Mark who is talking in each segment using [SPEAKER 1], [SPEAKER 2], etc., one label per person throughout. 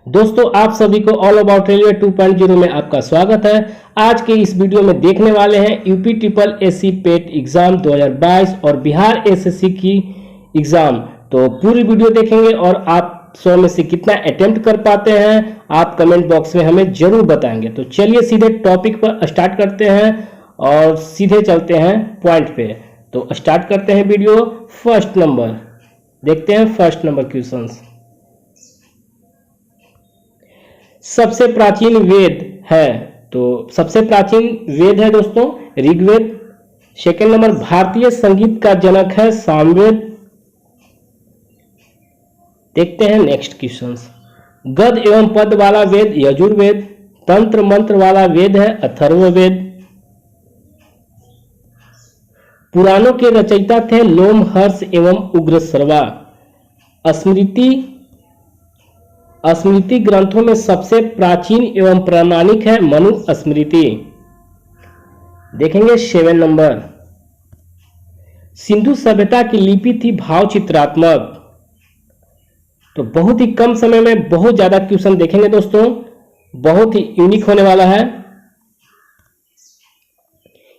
[SPEAKER 1] दोस्तों आप सभी को ऑल अबाउट रेलवे 2.0 में आपका स्वागत है। आज के इस वीडियो में देखने वाले हैं यूपी ट्रिपल एससी पेट एग्जाम 2022 और बिहार एसएससी की एग्जाम। तो पूरी वीडियो देखेंगे और आप 100 में से कितना अटेम्प्ट कर पाते हैं आप कमेंट बॉक्स में हमें जरूर बताएंगे। तो चलिए सीधे टॉपिक पर स्टार्ट करते हैं और सीधे चलते हैं पॉइंट पे। तो स्टार्ट करते हैं वीडियो। फर्स्ट नंबर देखते हैं, फर्स्ट नंबर क्वेश्चन। सबसे प्राचीन वेद है, तो सबसे प्राचीन वेद है दोस्तों ऋग्वेद। सेकंड नंबर भारतीय संगीत का जनक है सामवेद। देखते हैं नेक्स्ट क्वेश्चन। गद एवं पद वाला वेद यजुर्वेद। तंत्र मंत्र वाला वेद है अथर्ववेद। पुराणों के रचयिता थे लोमहर्ष एवं उग्रश्रवा। स्मृति ग्रंथों में सबसे प्राचीन एवं प्रामाणिक है मनु स्मृति। देखेंगे 7 नंबर। सिंधु सभ्यता की लिपि थी भाव चित्रात्मक। तो बहुत ही कम समय में बहुत ज्यादा क्वेश्चन देखेंगे दोस्तों, बहुत ही यूनिक होने वाला है।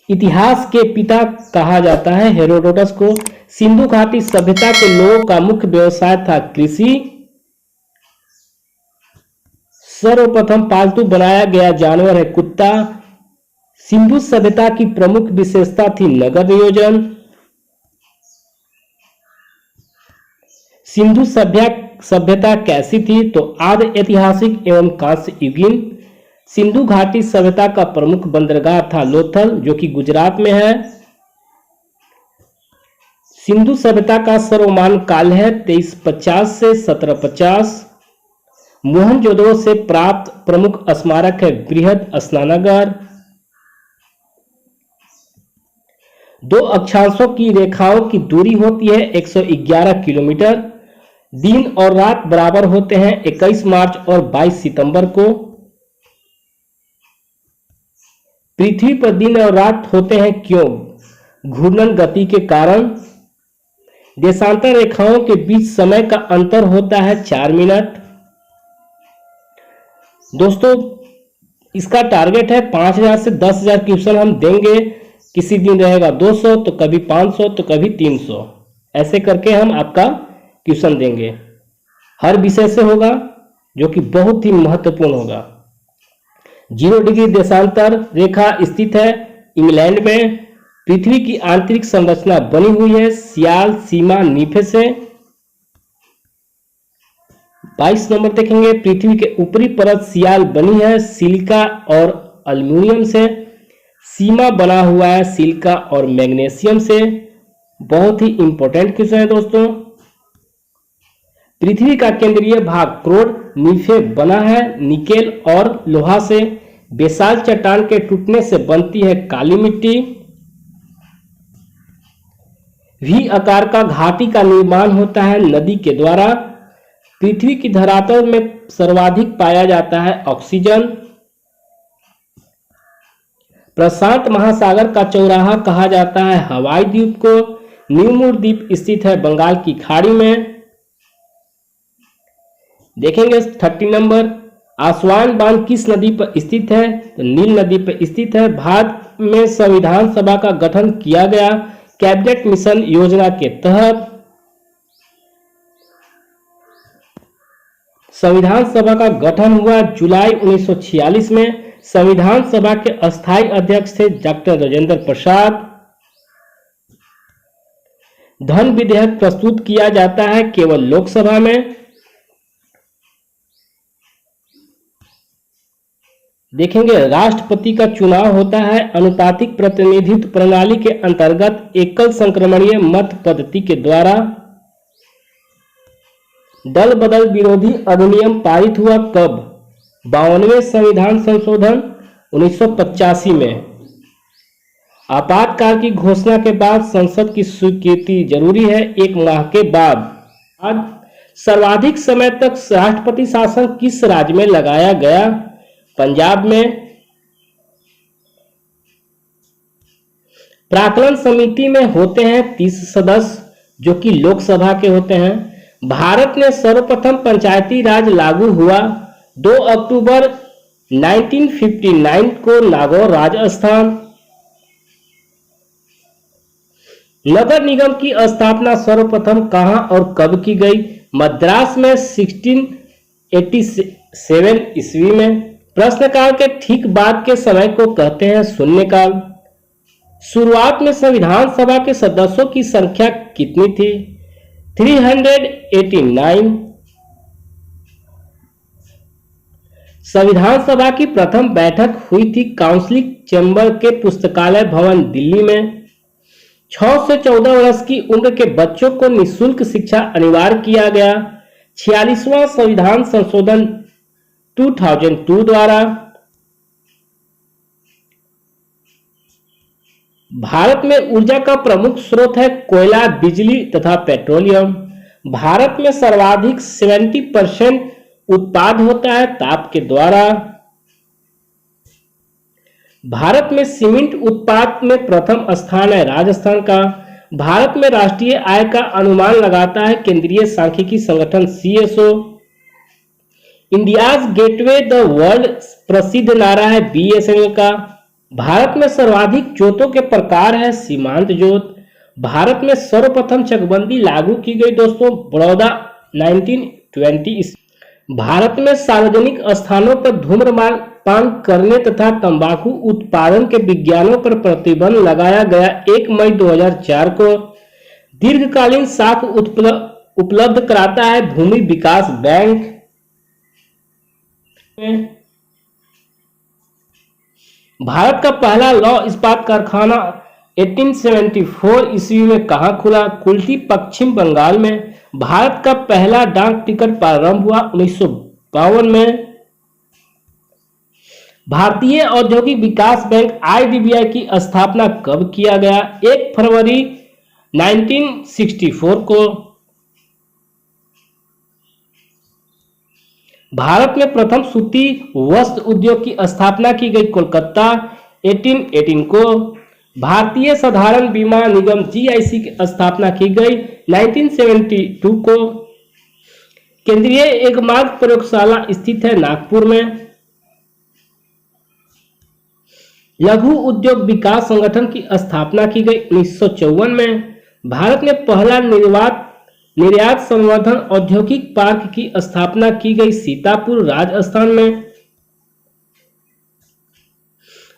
[SPEAKER 1] इतिहास के पिता कहा जाता है हेरोडोटस को। सिंधु घाटी सभ्यता के लोगों का मुख्य व्यवसाय था कृषि। सर्वप्रथम पालतू बनाया गया जानवर है कुत्ता। सिंधु सभ्यता की प्रमुख विशेषता थी नगर नियोजन। सिंधु सभ्यता कैसी थी, तो आदि ऐतिहासिक एवं कांस्य युगीन। सिंधु घाटी सभ्यता का प्रमुख बंदरगाह था लोथल जो कि गुजरात में है। सिंधु सभ्यता का सर्वमान्य काल है 2350 से 1750। मोहनजोदड़ो से प्राप्त प्रमुख स्मारक है बृहद स्नानागार। दो अक्षांशों की रेखाओं की दूरी होती है 111 किलोमीटर। दिन और रात बराबर होते हैं 21 मार्च और 22 सितंबर को। पृथ्वी पर दिन और रात होते हैं क्यों? घूर्णन गति के कारण। देशांतर रेखाओं के बीच समय का अंतर होता है 4 मिनट। दोस्तों इसका टारगेट है 5000 से 10,000 क्वेश्चन हम देंगे। किसी दिन रहेगा 200, तो कभी 500, तो कभी 300, ऐसे करके हम आपका क्वेश्चन देंगे। हर विषय से होगा जो कि बहुत ही महत्वपूर्ण होगा। 0 डिग्री देशांतर रेखा स्थित है इंग्लैंड में। पृथ्वी की आंतरिक संरचना बनी हुई है सियाल सीमा नीफे से। 22 नंबर देखेंगे। पृथ्वी के ऊपरी परत सियाल बनी है सिलिका और एल्यूमिनियम से। सीमा बना हुआ है सिलिका और मैग्नीशियम से। बहुत ही इंपॉर्टेंट क्वेश्चन है दोस्तों। पृथ्वी का केंद्रीय भाग क्रोड नीफे बना है निकेल और लोहा से। बेसाल्ट चट्टान के टूटने से बनती है काली मिट्टी। वी आकार का घाटी का निर्माण होता है नदी के द्वारा। पृथ्वी की धरातल में सर्वाधिक पाया जाता है ऑक्सीजन। प्रशांत महासागर का चौराहा कहा जाता है हवाई द्वीप को। न्यूमूर द्वीप स्थित है बंगाल की खाड़ी में। देखेंगे 30 नंबर। आसवान बांध किस नदी पर स्थित है, तो नील नदी पर स्थित है। भारत में संविधान सभा का गठन किया गया कैबिनेट मिशन योजना के तहत। संविधान सभा का गठन हुआ जुलाई 1946 में। संविधान सभा के अस्थायी अध्यक्ष थे डॉक्टर राजेंद्र प्रसाद। धन विधेयक प्रस्तुत किया जाता है केवल लोकसभा में। देखेंगे राष्ट्रपति का चुनाव होता है अनुपातिक प्रतिनिधित्व प्रणाली के अंतर्गत एकल संक्रमणीय मत पद्धति के द्वारा। दल बदल विरोधी अधिनियम पारित हुआ कब? 52वें संविधान संशोधन 1985 में। आपातकाल की घोषणा के बाद संसद की स्वीकृति जरूरी है 1 माह के बाद। आज सर्वाधिक समय तक राष्ट्रपति शासन किस राज्य में लगाया गया? पंजाब में। प्राक्कलन समिति में होते हैं 30 सदस्य जो कि लोकसभा के होते हैं। भारत में सर्वप्रथम पंचायती राज लागू हुआ 2 अक्टूबर 1959 को नागौर राजस्थान। नगर निगम की स्थापना सर्वप्रथम कहां और कब की गई? मद्रास में 1687 ईस्वी में। प्रश्नकाल के ठीक बाद के समय को कहते हैं शून्यकाल। शुरुआत में संविधान सभा के सदस्यों की संख्या कितनी थी? 389। संविधान सभा की प्रथम बैठक हुई थी काउंसिल चैम्बर के पुस्तकालय भवन दिल्ली में। 6 से 14 वर्ष की उम्र के बच्चों को निःशुल्क शिक्षा अनिवार्य किया गया। 46वां संविधान संशोधन 2002 द्वारा। भारत में ऊर्जा का प्रमुख स्रोत है कोयला, बिजली तथा पेट्रोलियम। भारत में सर्वाधिक 70% उत्पाद होता है ताप के द्वारा। भारत में सीमेंट उत्पाद में प्रथम स्थान है राजस्थान का। भारत में राष्ट्रीय आय का अनुमान लगाता है केंद्रीय सांख्यिकी संगठन CSO। India's gateway the world प्रसिद्ध नारा है BSNL का। भारत में सर्वाधिक जोतों के प्रकार है सीमांत जोत। भारत में सर्वप्रथम चकबंदी लागू की गई दोस्तों बड़ौदा 1920। भारत में सार्वजनिक स्थानों पर धूम्रपान करने तथा तंबाकू उत्पादन के विज्ञानों पर प्रतिबंध लगाया गया 1 मई 2004 को। दीर्घकालीन साख उपलब्ध कराता है भूमि विकास बैंक। भारत का पहला लौह इस्पात कारखाना 1874 ईस्वी में कहां खुला? कुल्टी, पश्चिम बंगाल में। भारत का पहला डाक टिकट प्रारंभ हुआ 1952 में। भारतीय औद्योगिक विकास बैंक IDBI की स्थापना कब किया गया? 1 फरवरी 1964 को। भारत में प्रथम सूती वस्त्र उद्योग की स्थापना की गई कोलकाता 1818 को। भारतीय साधारण बीमा निगम GIC की स्थापना की गई 1972 को। केंद्रीय एगमार्ग प्रयोगशाला स्थित है नागपुर में। लघु उद्योग विकास संगठन की स्थापना की गई 1954 में। भारत में पहला निर्यात संवर्धन औद्योगिक पार्क की स्थापना की गई सीतापुर राजस्थान में।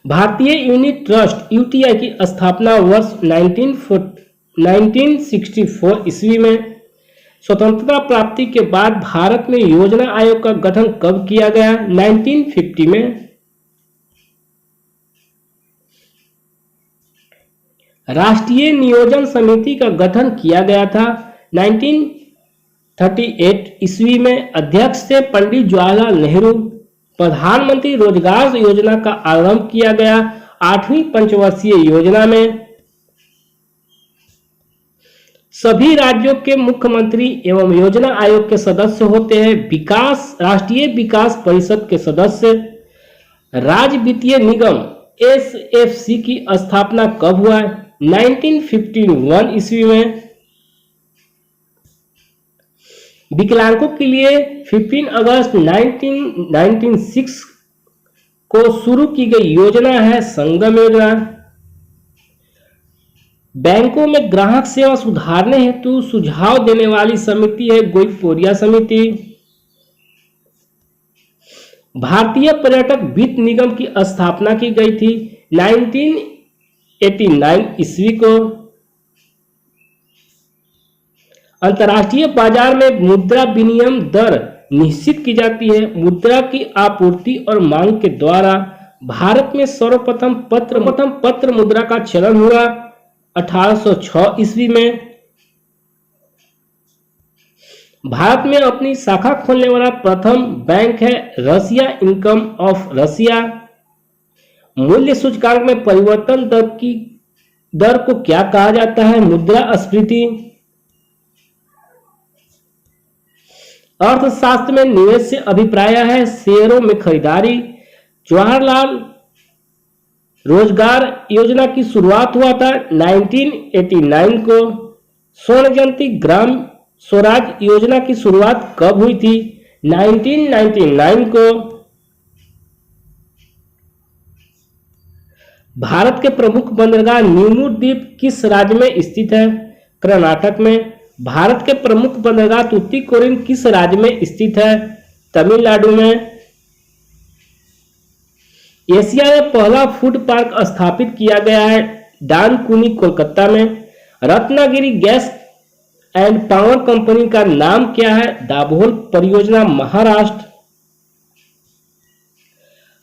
[SPEAKER 1] भारतीय यूनिट ट्रस्ट UTI की स्थापना वर्ष 1964 ईस्वी में। स्वतंत्रता प्राप्ति के बाद भारत में योजना आयोग का गठन कब किया गया? 1950 में। राष्ट्रीय नियोजन समिति का गठन किया गया था 1938 ईस्वी में। अध्यक्ष थे पंडित जवाहरलाल नेहरू। प्रधानमंत्री रोजगार योजना का आरंभ किया गया 8वीं पंचवर्षीय योजना में। सभी राज्यों के मुख्यमंत्री एवं योजना आयोग के सदस्य होते हैं। राष्ट्रीय विकास परिषद के सदस्य। राज्य वित्तीय निगम SFC की स्थापना कब हुआ है? 1951 ईस्वी में। विकलांगों के लिए 15 अगस्त 1996 को शुरू की गई योजना है संगम योजना। बैंकों में ग्राहक सेवा सुधारने हेतु सुझाव देने वाली समिति है गोइपोरिया समिति। भारतीय पर्यटक वित्त निगम की स्थापना की गई थी 1989 ईस्वी को। अंतर्राष्ट्रीय बाजार में मुद्रा विनिमय दर निश्चित की जाती है मुद्रा की आपूर्ति और मांग के द्वारा। भारत में सर्वप्रथम पत्र मुद्रा का चलन हुआ 1806 ईस्वी में। भारत में अपनी शाखा खोलने वाला प्रथम बैंक है रशिया इनकम ऑफ रशिया। मूल्य सूचकांक में परिवर्तन दर को क्या कहा जाता है? मुद्रास्फीति। अर्थशास्त्र में निवेश से अभिप्राय है शेयरों में खरीदारी। जवाहरलाल रोजगार योजना की शुरुआत हुआ था 1989 को। स्वर्ण जयंती ग्राम स्वराज योजना की शुरुआत कब हुई थी? 1999 को भारत के प्रमुख बंदरगाह नीमू द्वीप किस राज्य में स्थित है? कर्नाटक में। भारत के प्रमुख बंदरगाह तूतीकोरिन किस राज्य में स्थित है? तमिलनाडु में। एशिया में पहला फूड पार्क स्थापित किया गया है डानकुनी कोलकाता में। Ratnagiri gas and power company का नाम क्या है? दाभोल परियोजना, महाराष्ट्र।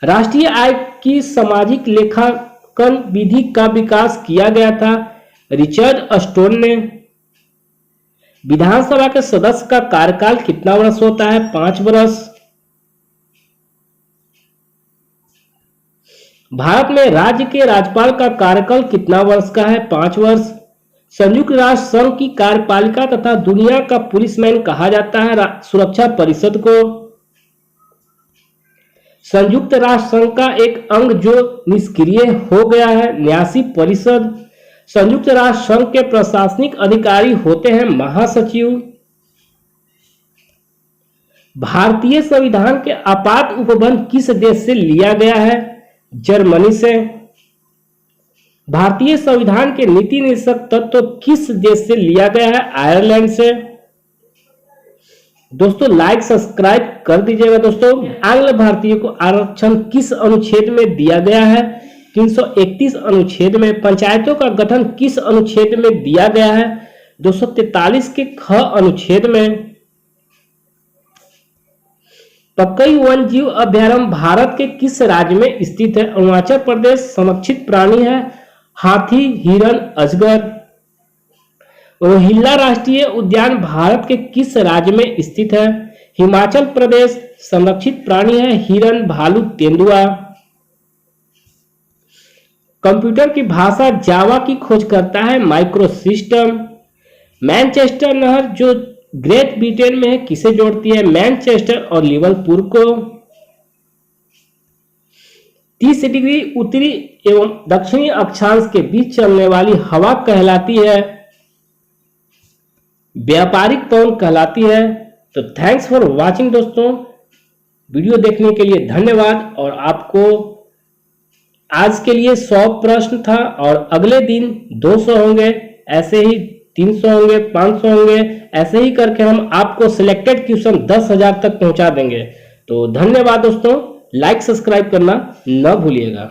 [SPEAKER 1] राष्ट्रीय आय की सामाजिक लेखांकन विधि का विकास किया गया था रिचर्ड स्टोन ने। विधानसभा के सदस्य का कार्यकाल कितना वर्ष होता है? 5 वर्ष। भारत में राज्य के राज्यपाल का कार्यकाल कितना वर्ष का है? 5 वर्ष। संयुक्त राष्ट्र संघ की कार्यपालिका तथा दुनिया का पुलिसमैन कहा जाता है सुरक्षा परिषद को। संयुक्त राष्ट्र संघ का एक अंग जो निष्क्रिय हो गया है न्यासी परिषद। संयुक्त राष्ट्र संघ के प्रशासनिक अधिकारी होते हैं महासचिव। भारतीय संविधान के आपात उपबंध किस देश से लिया गया है? जर्मनी से। भारतीय संविधान के नीति निर्देशक तत्व किस देश से लिया गया है? आयरलैंड से। दोस्तों लाइक सब्सक्राइब कर दीजिएगा। दोस्तों आंग्ल भारतीय को आरक्षण किस अनुच्छेद में दिया गया है? 331 अनुच्छेद में। पंचायतों का गठन किस अनुच्छेद में दिया गया है? 243 के ख अनुच्छेद में। पकई वन्यजीव अभयारण्य भारत के किस राज्य में स्थित है? अरुणाचल प्रदेश। संरक्षित प्राणी है हाथी, हिरण, अजगर। रोहिल्ला राष्ट्रीय उद्यान भारत के किस राज्य में स्थित है? हिमाचल प्रदेश। संरक्षित प्राणी है हिरण, भालू, तेंदुआ। कंप्यूटर की भाषा जावा की खोज करता है माइक्रोसिस्टम। मैनचेस्टर नहर जो ग्रेट ब्रिटेन में है किसे जोड़ती है? मैनचेस्टर और लिवरपूल को। 30 डिग्री उत्तरी एवं दक्षिणी अक्षांश के बीच चलने वाली हवा कहलाती है? व्यापारिक पवन कहलाती है। तो थैंक्स फॉर वॉचिंग दोस्तों। वीडियो देखने के लिए धन्यवाद। और आपको आज के लिए 100 प्रश्न था और अगले दिन 200 होंगे, ऐसे ही 300 होंगे, 500 होंगे, ऐसे ही करके हम आपको सिलेक्टेड क्वेश्चन 10,000 तक पहुंचा देंगे। तो धन्यवाद दोस्तों। लाइक सब्सक्राइब करना न भूलिएगा।